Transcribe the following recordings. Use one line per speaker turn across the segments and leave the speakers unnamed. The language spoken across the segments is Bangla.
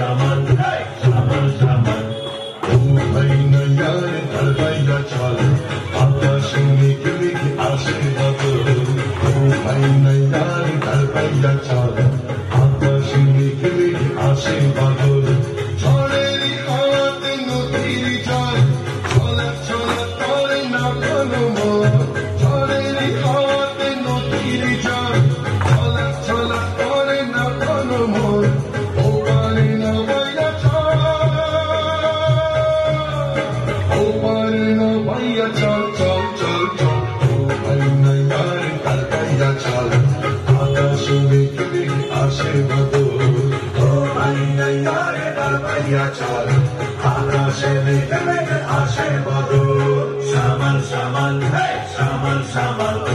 সামান সামান সামান ও ভাই নয়ার ঢালবাইয়া চল আকাশে মেঘে মেঘে আসে বাদল ও ভাই নয়ার ঢালবাইয়া চল আকাশে মেঘে মেঘে আসে বাদল ঝড়ের হাওয়াতে নদীর জল ছলক ছলক করে না কোনো মন ঝড়ের হাওয়াতে নদীর জল ছলক ছলক করে না কোনো মন ও পারে না বাইয়া চল ও পারে না বাইয়া চল চল চল চল ও ভাই নয়ার ঢালবাইয়া চল আকাশে মেঘে মেঘে আসে বাদল ও ভাই নয়ার ঢালবাইয়া চল আকাশে মেঘে মেঘে আসে বাদল সামান সামান সামান সামান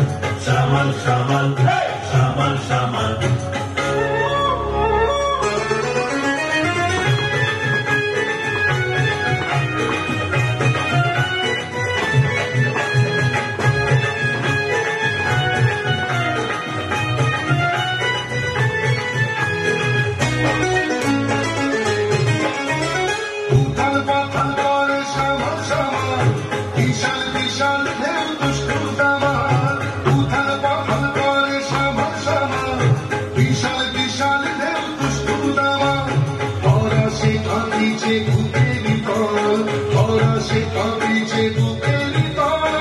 সামান সামান সামান সামান উথাল পাথাল করে সামান সামান বিশাল বিশাল ঢেউ দুষ্টু দামাল উথাল পাথাল করে সামান সামান বিশাল বিশাল ঢেউ দুষ্টু দামাল ফরাসি কাঁপিছে বুকের তল ফরাসি কাঁপিছে বুকের তল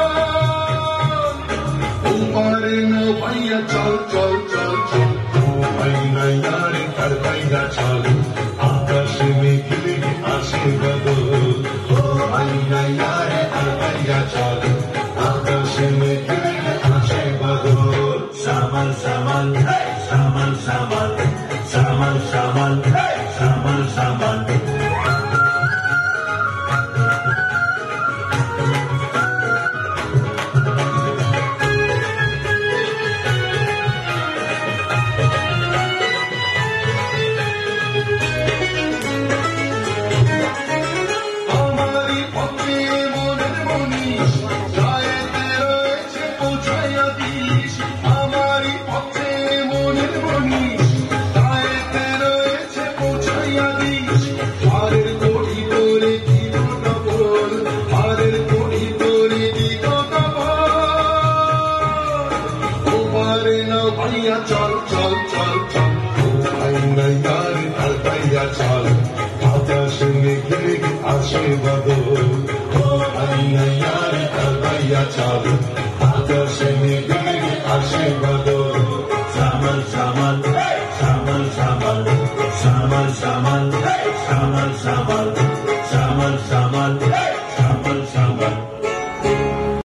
ও পারে না ভাইয়া চল চল চল চল ও ভাই নয়ার ঢালবাইয়া চল আকাশে মেঘে মেঘে আসে বাদল ও ভাই নয়ার ঢালবাইয়া চল আকাশে মেঘে মেঘে আসে বাদল সামান সামান সামান সামান সামান সামান সামান সামান আমারি পথে মনের মনীষ গায়েতে রয়েছে পৌঁছাইয়া দিস আমারি পথে মনের মনীষ গায়েতে রয়েছে পৌঁছাইয়া দিস হারের কড়ি তোরে দিব ডবল হারের কড়ি তোরে দিব ডবল ও পারে না ভাইয়া চল চল চল চল ও ভাই নয়ার ঢালবাইয়া চল আকাশে মেঘে মেঘে আসে বাদল ও ভাই নয়ার ঢালবাইয়া চল আকাশে মেঘে মেঘে আসে বাদল সামান সামান সামান সামান সামান সামান সামান সামান